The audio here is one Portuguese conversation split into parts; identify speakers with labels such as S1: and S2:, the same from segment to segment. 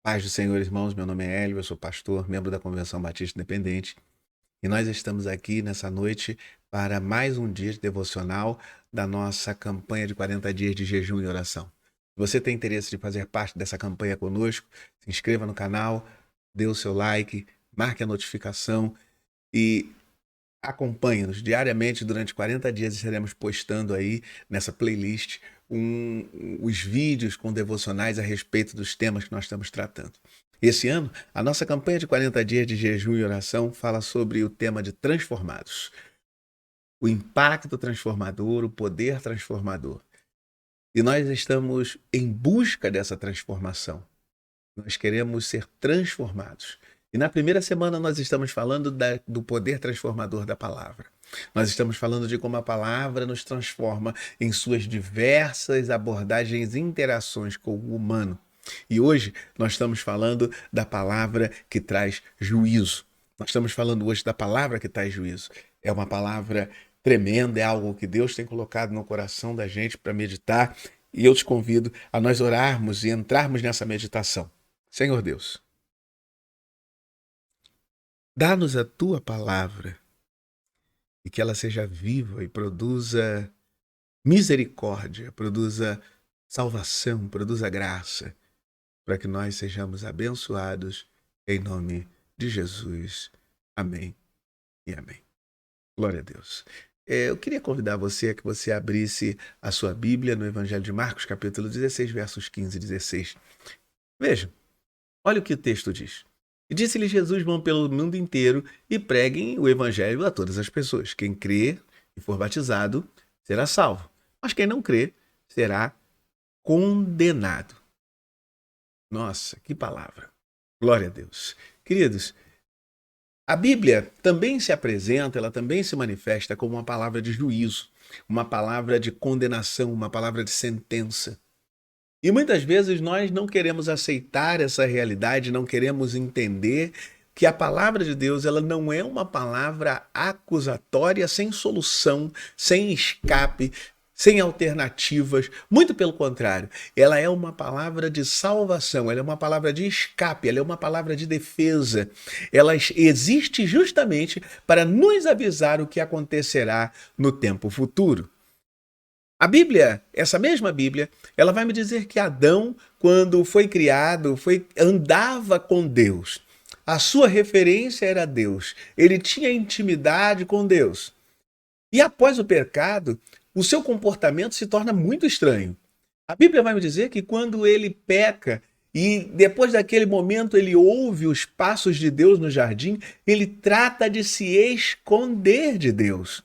S1: Paz do Senhor, irmãos, meu nome é Hélio, eu sou pastor, membro da Convenção Batista Independente, e nós estamos aqui nessa noite para mais um dia de devocional da nossa campanha de 40 dias de jejum e oração. Se você tem interesse de fazer parte dessa campanha conosco, se inscreva no canal, dê o seu like, marque a notificação e acompanhe-nos diariamente durante 40 dias. Estaremos postando aí nessa playlist os vídeos com devocionais a respeito dos temas que nós estamos tratando. Esse ano, a nossa campanha de 40 dias de jejum e oração fala sobre o tema de transformados. O impacto transformador, o poder transformador. E nós estamos em busca dessa transformação. Nós queremos ser transformados. E na primeira semana nós estamos falando do poder transformador da palavra. Nós estamos falando de como a palavra nos transforma em suas diversas abordagens e interações com o humano. E hoje nós estamos falando da palavra que traz juízo. Nós estamos falando hoje da palavra que traz juízo. É uma palavra tremenda, é algo que Deus tem colocado no coração da gente para meditar. E eu te convido a nós orarmos e entrarmos nessa meditação. Senhor Deus, dá-nos a tua palavra e que ela seja viva e produza misericórdia, produza salvação, produza graça, para que nós sejamos abençoados em nome de Jesus. Amém e amém. Glória a Deus. Eu queria convidar você a que você abrisse a sua Bíblia no Evangelho de Marcos, capítulo 16, versos 15 e 16. Veja, olha o que o texto diz. E disse-lhe Jesus: vão pelo mundo inteiro e preguem o evangelho a todas as pessoas. Quem crer e for batizado será salvo, mas quem não crer será condenado. Nossa, que palavra. Glória a Deus. Queridos, a Bíblia também se apresenta, ela também se manifesta como uma palavra de juízo, uma palavra de condenação, uma palavra de sentença. E muitas vezes nós não queremos aceitar essa realidade, não queremos entender que a palavra de Deus ela não é uma palavra acusatória, sem solução, sem escape, sem alternativas. Muito pelo contrário, ela é uma palavra de salvação, ela é uma palavra de escape, ela é uma palavra de defesa. Ela existe justamente para nos avisar o que acontecerá no tempo futuro. A Bíblia, essa mesma Bíblia, ela vai me dizer que Adão, quando foi criado, andava com Deus. A sua referência era Deus. Ele tinha intimidade com Deus. E após o pecado, o seu comportamento se torna muito estranho. A Bíblia vai me dizer que quando ele peca e depois daquele momento ele ouve os passos de Deus no jardim, ele trata de se esconder de Deus.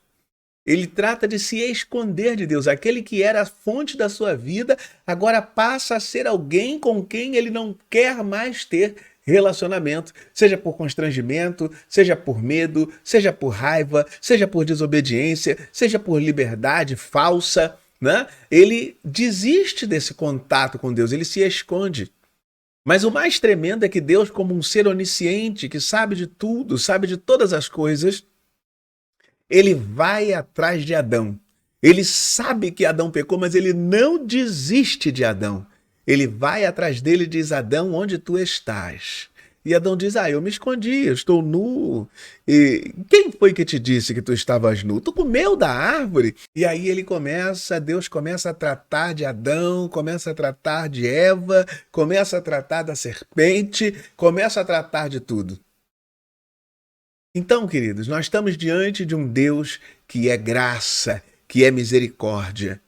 S1: Ele trata de se esconder de Deus. Aquele que era a fonte da sua vida, agora passa a ser alguém com quem ele não quer mais ter relacionamento. Seja por constrangimento, seja por medo, seja por raiva, seja por desobediência, seja por liberdade falsa, né? Ele desiste desse contato com Deus, ele se esconde. Mas o mais tremendo é que Deus, como um ser onisciente, que sabe de tudo, sabe de todas as coisas, ele vai atrás de Adão. Ele sabe que Adão pecou, mas ele não desiste de Adão. Ele vai atrás dele e diz: Adão, onde tu estás? E Adão diz: eu me escondi, eu estou nu. E quem foi que te disse que tu estavas nu? Tu comeu da árvore? E aí Deus começa a tratar de Adão, começa a tratar de Eva, começa a tratar da serpente, começa a tratar de tudo. Então, queridos, nós estamos diante de um Deus que é graça, que é misericórdia.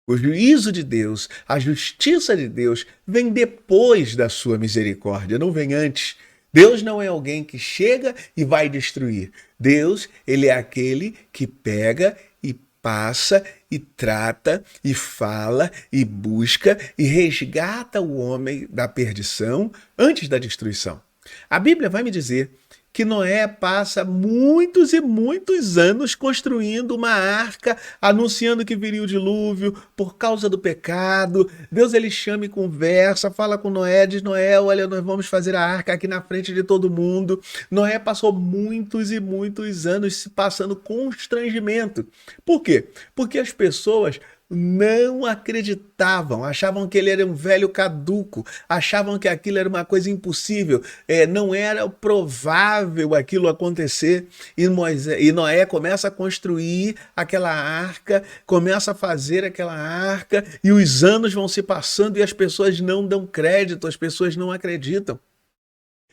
S1: O juízo de Deus, a justiça de Deus vem depois da sua misericórdia, não vem antes. Deus não é alguém que chega e vai destruir. Deus, ele é aquele que pega e passa e trata e fala e busca e resgata o homem da perdição antes da destruição. A Bíblia vai me dizer que Noé passa muitos e muitos anos construindo uma arca, anunciando que viria o dilúvio por causa do pecado. Deus ele chama e conversa, fala com Noé, diz: Noé, olha, nós vamos fazer a arca aqui na frente de todo mundo. Noé passou muitos e muitos anos se passando constrangimento. Por quê? Porque as pessoas não acreditavam, achavam que ele era um velho caduco, achavam que aquilo era uma coisa impossível, não era provável aquilo acontecer. E Noé começa a construir aquela arca, começa a fazer aquela arca, e os anos vão se passando e as pessoas não dão crédito, as pessoas não acreditam.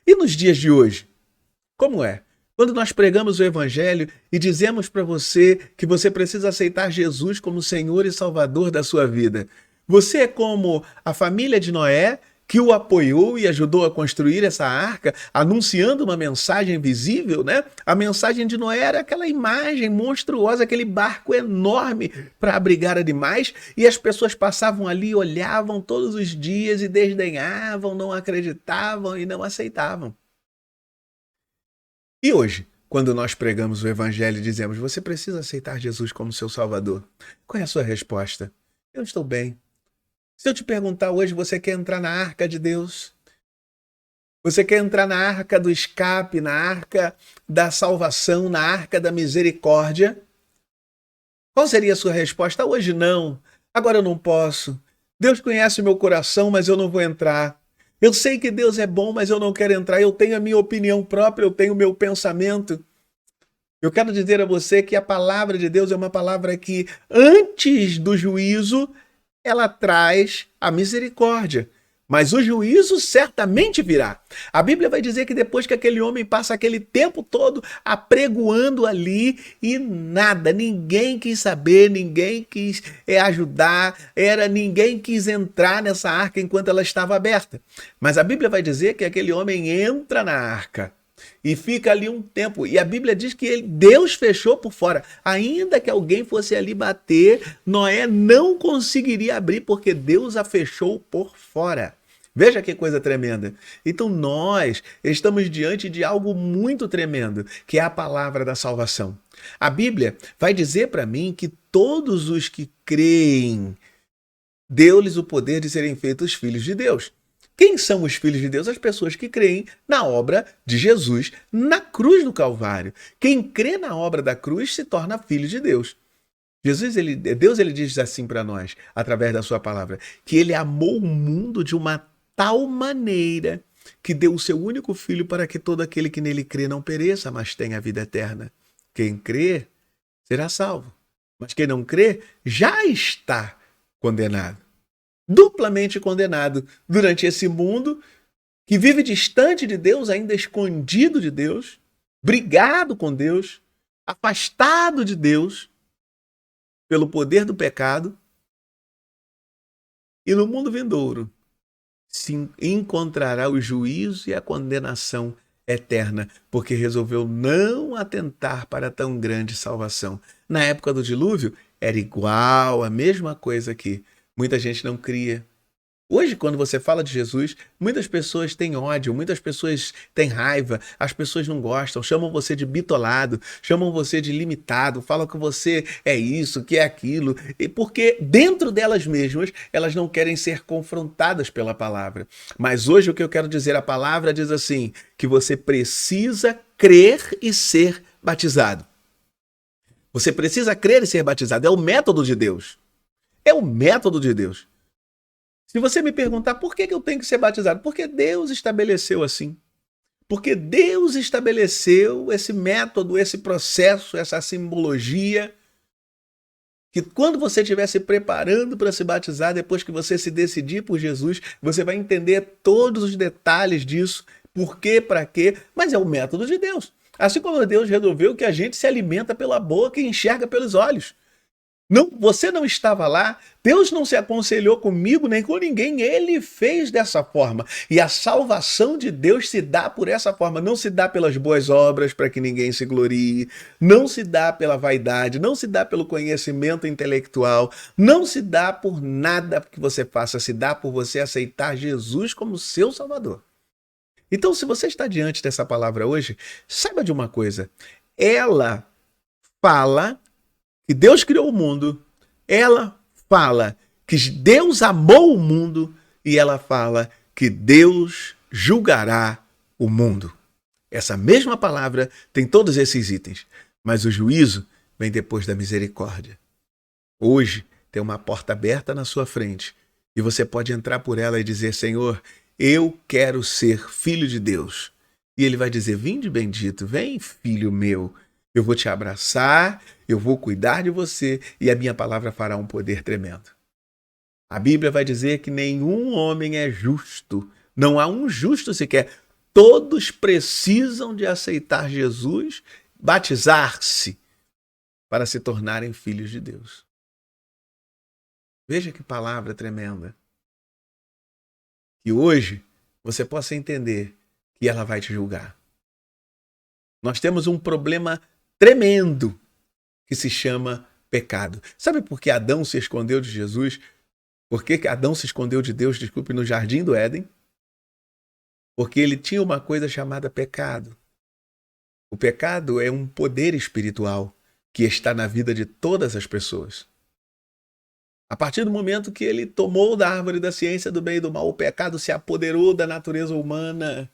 S1: E nos dias de hoje, como é? Quando nós pregamos o Evangelho e dizemos para você que você precisa aceitar Jesus como Senhor e Salvador da sua vida, você é como a família de Noé, que o apoiou e ajudou a construir essa arca, anunciando uma mensagem visível, né? A mensagem de Noé era aquela imagem monstruosa, aquele barco enorme para abrigar animais, e as pessoas passavam ali, olhavam todos os dias e desdenhavam, não acreditavam e não aceitavam. E hoje, quando nós pregamos o Evangelho e dizemos, você precisa aceitar Jesus como seu Salvador, qual é a sua resposta? Eu estou bem. Se eu te perguntar hoje, você quer entrar na arca de Deus? Você quer entrar na arca do escape, na arca da salvação, na arca da misericórdia? Qual seria a sua resposta? Hoje não. Agora eu não posso. Deus conhece o meu coração, mas eu não vou entrar. Eu sei que Deus é bom, mas eu não quero entrar. Eu tenho a minha opinião própria, eu tenho o meu pensamento. Eu quero dizer a você que a palavra de Deus é uma palavra que, antes do juízo, ela traz a misericórdia. Mas o juízo certamente virá. A Bíblia vai dizer que depois que aquele homem passa aquele tempo todo apregoando ali e nada, ninguém quis saber, ninguém quis ajudar, ninguém quis entrar nessa arca enquanto ela estava aberta. Mas a Bíblia vai dizer que aquele homem entra na arca e fica ali um tempo. E a Bíblia diz que Deus fechou por fora. Ainda que alguém fosse ali bater, Noé não conseguiria abrir porque Deus a fechou por fora. Veja que coisa tremenda. Então nós estamos diante de algo muito tremendo, que é a palavra da salvação. A Bíblia vai dizer para mim que todos os que creem, deu-lhes o poder de serem feitos filhos de Deus. Quem são os filhos de Deus? As pessoas que creem na obra de Jesus na cruz do Calvário. Quem crê na obra da cruz se torna filho de Deus. Deus diz assim para nós, através da sua palavra, que ele amou o mundo de uma tal maneira que deu o seu único filho para que todo aquele que nele crê não pereça, mas tenha a vida eterna. Quem crê será salvo, mas quem não crê já está condenado. Duplamente condenado durante esse mundo que vive distante de Deus, ainda escondido de Deus, brigado com Deus, afastado de Deus pelo poder do pecado. E no mundo vindouro se encontrará o juízo e a condenação eterna, porque resolveu não atentar para tão grande salvação. Na época do dilúvio, era igual, a mesma coisa aqui. Muita gente não cria. Hoje, quando você fala de Jesus, muitas pessoas têm ódio, muitas pessoas têm raiva, as pessoas não gostam, chamam você de bitolado, chamam você de limitado, falam que você é isso, que é aquilo, e porque dentro delas mesmas, elas não querem ser confrontadas pela palavra. Mas hoje o que eu quero dizer, a palavra diz assim, que você precisa crer e ser batizado. Você precisa crer e ser batizado, é o método de Deus. É o método de Deus. Se você me perguntar por que eu tenho que ser batizado, porque Deus estabeleceu assim. Porque Deus estabeleceu esse método, esse processo, essa simbologia, que quando você estiver se preparando para se batizar, depois que você se decidir por Jesus, você vai entender todos os detalhes disso, por quê, para quê, mas é o método de Deus. Assim como Deus resolveu que a gente se alimenta pela boca e enxerga pelos olhos. Não, você não estava lá, Deus não se aconselhou comigo nem com ninguém, ele fez dessa forma. E a salvação de Deus se dá por essa forma, não se dá pelas boas obras para que ninguém se glorie, não se dá pela vaidade, não se dá pelo conhecimento intelectual, não se dá por nada que você faça, se dá por você aceitar Jesus como seu Salvador. Então, se você está diante dessa palavra hoje, saiba de uma coisa, ela fala que Deus criou o mundo, ela fala que Deus amou o mundo e ela fala que Deus julgará o mundo. Essa mesma palavra tem todos esses itens, mas o juízo vem depois da misericórdia. Hoje tem uma porta aberta na sua frente e você pode entrar por ela e dizer: Senhor, eu quero ser filho de Deus. E ele vai dizer: vinde bendito, vem filho meu, eu vou te abraçar, eu vou cuidar de você e a minha palavra fará um poder tremendo. A Bíblia vai dizer que nenhum homem é justo, não há um justo sequer. Todos precisam de aceitar Jesus, batizar-se para se tornarem filhos de Deus. Veja que palavra tremenda. Que hoje você possa entender que ela vai te julgar. Nós temos um problema tremendo que se chama pecado. Sabe por que Adão se escondeu de Jesus? Por que Adão se escondeu de Deus, desculpe, no jardim do Éden? Porque ele tinha uma coisa chamada pecado. O pecado é um poder espiritual que está na vida de todas as pessoas. A partir do momento que ele tomou da árvore da ciência do bem e do mal, o pecado se apoderou da natureza humana.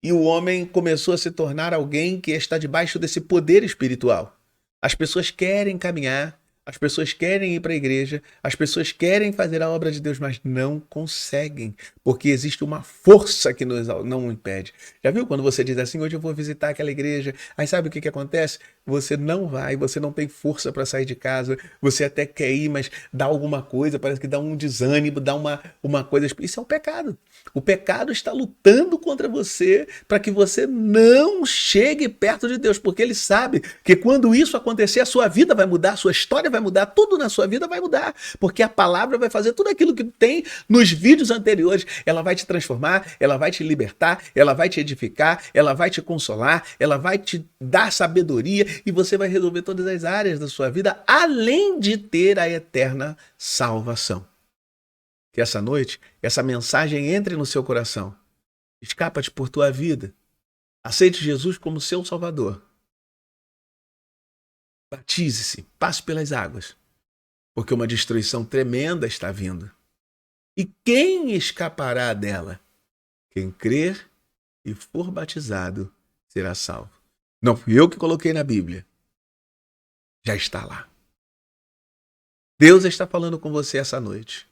S1: E o homem começou a se tornar alguém que está debaixo desse poder espiritual. As pessoas querem caminhar, as pessoas querem ir para a igreja, as pessoas querem fazer a obra de Deus, mas não conseguem, porque existe uma força que nos não impede. Já viu quando você diz assim: hoje eu vou visitar aquela igreja, aí sabe o que acontece? Você não vai, você não tem força para sair de casa, você até quer ir, mas dá alguma coisa, parece que dá um desânimo, dá uma coisa. Isso é um pecado. O pecado está lutando contra você para que você não chegue perto de Deus, porque ele sabe que quando isso acontecer, a sua vida vai mudar, a sua história vai mudar, tudo na sua vida vai mudar, porque a palavra vai fazer tudo aquilo que tem nos vídeos anteriores. Ela vai te transformar, ela vai te libertar, ela vai te edificar, ela vai te consolar, ela vai te dar sabedoria e você vai resolver todas as áreas da sua vida, além de ter a eterna salvação. Que essa noite, essa mensagem entre no seu coração. Escapa-te por tua vida. Aceite Jesus como seu Salvador. Batize-se, passe pelas águas, porque uma destruição tremenda está vindo. E quem escapará dela? Quem crer e for batizado será salvo. Não fui eu que coloquei na Bíblia. Já está lá. Deus está falando com você essa noite.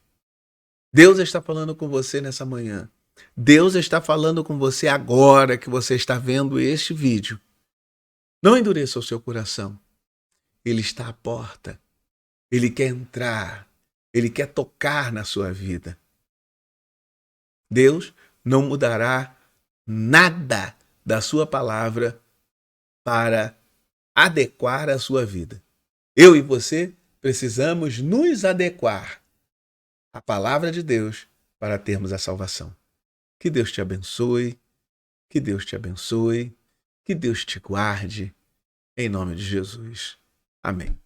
S1: Deus está falando com você nessa manhã. Deus está falando com você agora que você está vendo este vídeo. Não endureça o seu coração. Ele está à porta. Ele quer entrar. Ele quer tocar na sua vida. Deus não mudará nada da sua palavra para adequar a sua vida. Eu e você precisamos nos adequar à palavra de Deus para termos a salvação. Que Deus te abençoe, que Deus te abençoe, que Deus te guarde, em nome de Jesus. Amém.